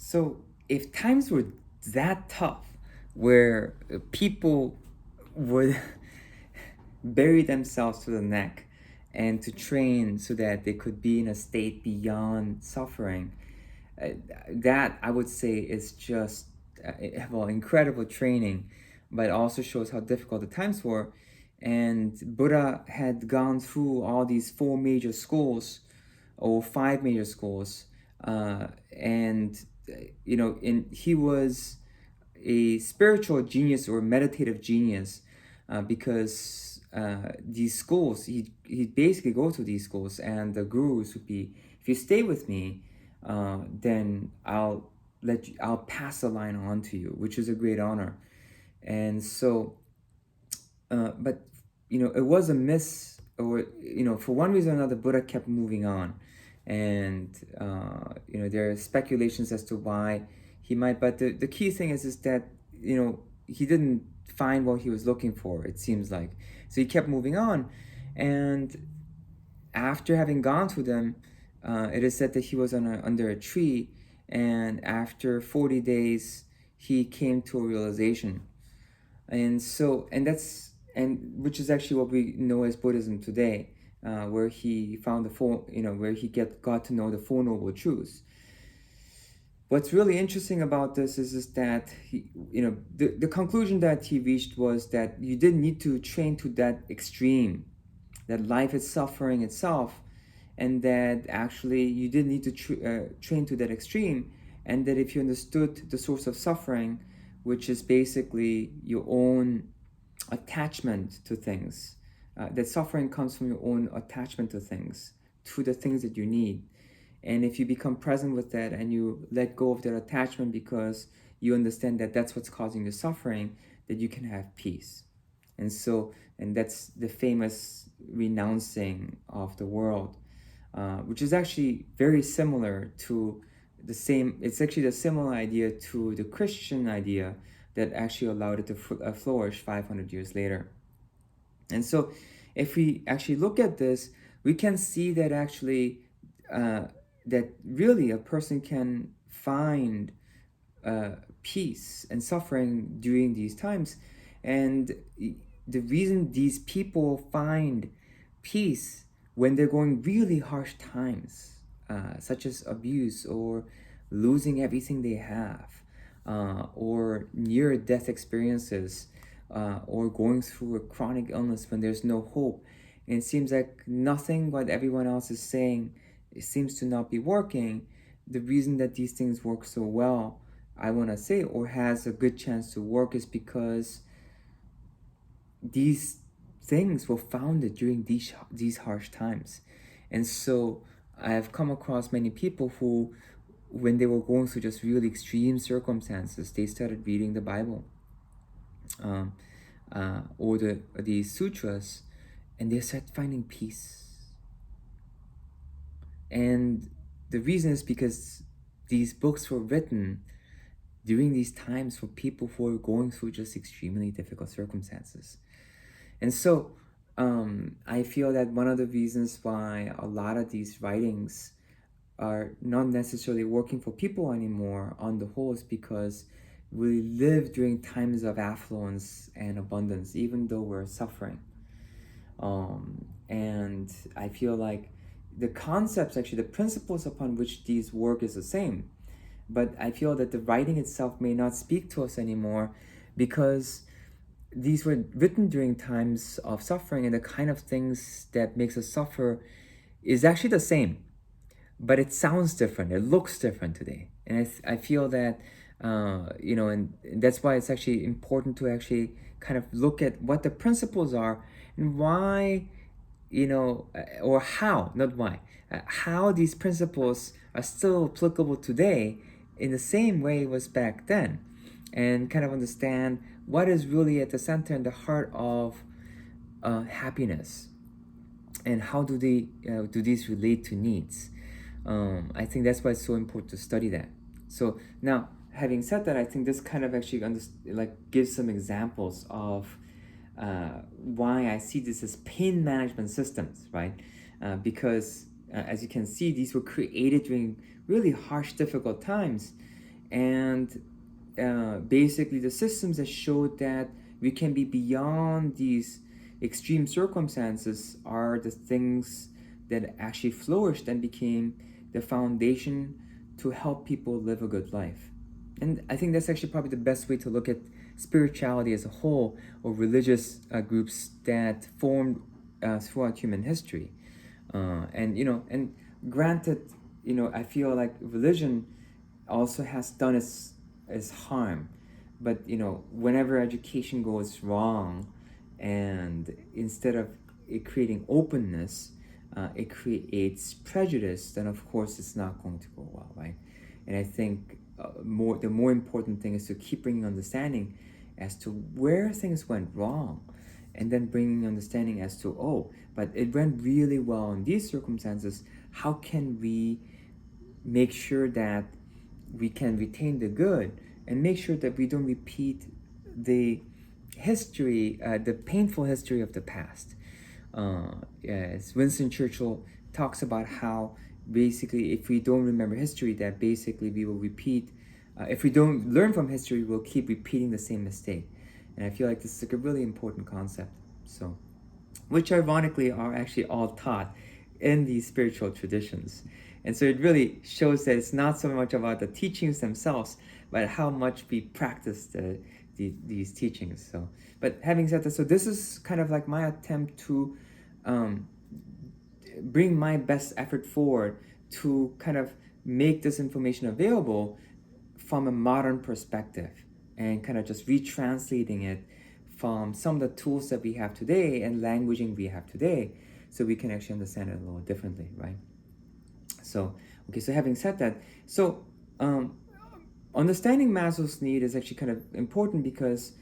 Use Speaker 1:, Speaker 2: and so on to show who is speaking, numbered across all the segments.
Speaker 1: So if times were that tough, where people would bury themselves to the neck and to train so that they could be in a state beyond suffering, uh, that I would say is just well, incredible training, but also shows how difficult the times were. And Buddha had gone through all these four major schools or five major schools, and he was a spiritual genius or meditative genius, because these schools, he'd basically go to these schools, and the gurus would be, if you stay with me, then I'll pass the line on to you, which is a great honor. And so, but it was a miss, or for one reason or another, Buddha kept moving on, and there are speculations as to why he might. But the key thing is that he didn't find what he was looking for. It seems like, so he kept moving on, and after having gone to them, it is said that he was under a tree, and after 40 days, he came to a realization. And so, and which is actually what we know as Buddhism today, where he found where he got to know the Four Noble Truths. What's really interesting about this is that the conclusion that he reached was that you didn't need to train to that extreme, that life is suffering itself, and that actually you didn't need to train to that extreme, and that if you understood the source of suffering, which is basically your own attachment to things, that suffering comes from your own attachment to the things that you need. And if you become present with that and you let go of that attachment because you understand that that's what's causing the suffering, that you can have peace. And so, and that's the famous renouncing of the world, which is actually very similar to it's actually the similar idea to the Christian idea that actually allowed it to flourish 500 years later. And so, if we actually look at this, we can see that actually, that really a person can find peace and suffering during these times. And the reason these people find peace when they're going really harsh times, such as abuse or losing everything they have, or near death experiences, or going through a chronic illness when there's no hope, and it seems like nothing what everyone else is saying, it seems to not be working. The reason that these things work so well, I want to say, or has a good chance to work, is because these things were founded during these harsh times. And so I've come across many people who, when they were going through just really extreme circumstances, they started reading the Bible, or the sutras, and they started finding peace. And the reason is because these books were written during these times for people who are going through just extremely difficult circumstances. And so I feel that one of the reasons why a lot of these writings are not necessarily working for people anymore on the whole is because we live during times of affluence and abundance, even though we're suffering. And I feel like the concepts, actually, the principles upon which these work is the same. But I feel that the writing itself may not speak to us anymore because these were written during times of suffering, and the kind of things that makes us suffer is actually the same, but it sounds different, it looks different today. And I feel that and that's why it's actually important to actually kind of look at what the principles are and why, or how, not why, how these principles are still applicable today in the same way it was back then, and kind of understand what is really at the center and the heart of happiness, and how do these relate to needs. I think that's why it's so important to study that. So now, having said that, I think this kind of actually gives some examples of why I see this as pain management systems, right? Because as you can see, these were created during really harsh, difficult times, And basically the systems that showed that we can be beyond these extreme circumstances are the things that actually flourished and became the foundation to help people live a good life. And I think that's actually probably the best way to look at spirituality as a whole, or religious groups that formed throughout human history. And granted, I feel like religion also has done its harm, but whenever education goes wrong, and instead of it creating openness, it creates prejudice, then of course it's not going to go well, right? And I think the more important thing is to keep bringing understanding as to where things went wrong, and then bringing understanding as to, oh, but it went really well in these circumstances. How can we make sure that we can retain the good, and make sure that we don't repeat the the painful history of the past? As Winston Churchill talks about how basically if we don't remember history, that basically we will repeat. If we don't learn from history, we'll keep repeating the same mistake. And I feel like this is like a really important concept. So, which ironically are actually all taught in these spiritual traditions. And so it really shows that it's not so much about the teachings themselves, but how much we practice these teachings. So, but having said that, so this is kind of like my attempt to um, bring my best effort forward to kind of make this information available from a modern perspective, and kind of just retranslating it from some of the tools that we have today and languaging we have today, so we can actually understand it a little differently, right? So, okay, so having said that, so understanding Maslow's need is actually kind of important, because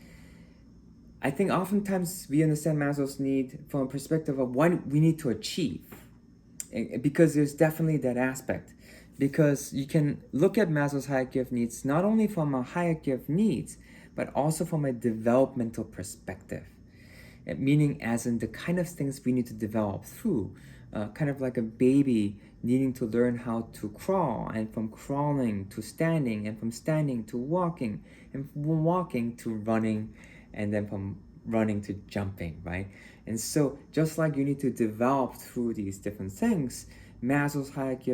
Speaker 1: I think oftentimes we understand Maslow's need from a perspective of what we need to achieve, because there's definitely that aspect. Because you can look at Maslow's hierarchy of needs not only from a hierarchy of needs, but also from a developmental perspective. Meaning, as in the kind of things we need to develop through, kind of like a baby needing to learn how to crawl, and from crawling to standing, and from standing to walking, and from walking to running, and then from running to jumping, right? And so, just like you need to develop through these different things, Maslow's hierarchy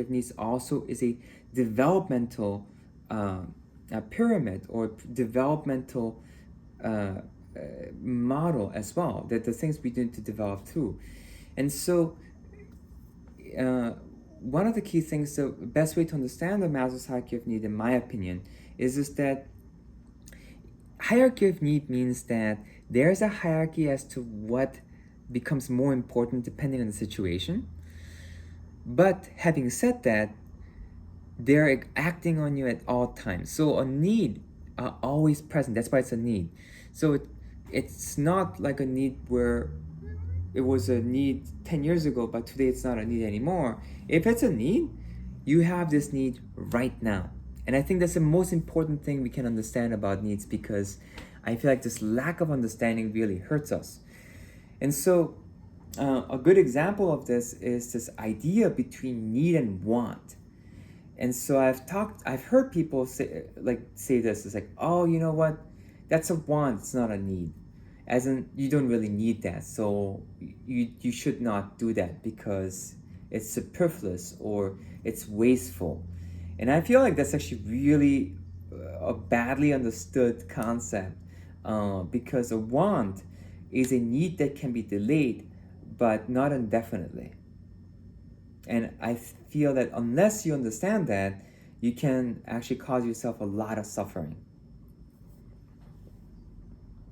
Speaker 1: of needs also is a developmental pyramid, or developmental uh, model as well, that the things we need to develop through. And so uh, one of the key things, the best way to understand the Maslow's hierarchy of need, in my opinion, is that hierarchy of need means that there's a hierarchy as to what becomes more important depending on the situation. But having said that, they're acting on you at all times. So a need are always present. That's why it's a need. So it's not like a need where it was a need 10 years ago, but today it's not a need anymore. If it's a need, you have this need right now. And I think that's the most important thing we can understand about needs, because I feel like this lack of understanding really hurts us. And so a good example of this is this idea between need and want. And so I've heard people say this. It's like, oh, you know what? That's a want. It's not a need. As in, you don't really need that, so you should not do that because it's superfluous or it's wasteful. And I feel like that's actually really a badly understood concept, because a want is a need that can be delayed, but not indefinitely. And I feel that unless you understand that, you can actually cause yourself a lot of suffering.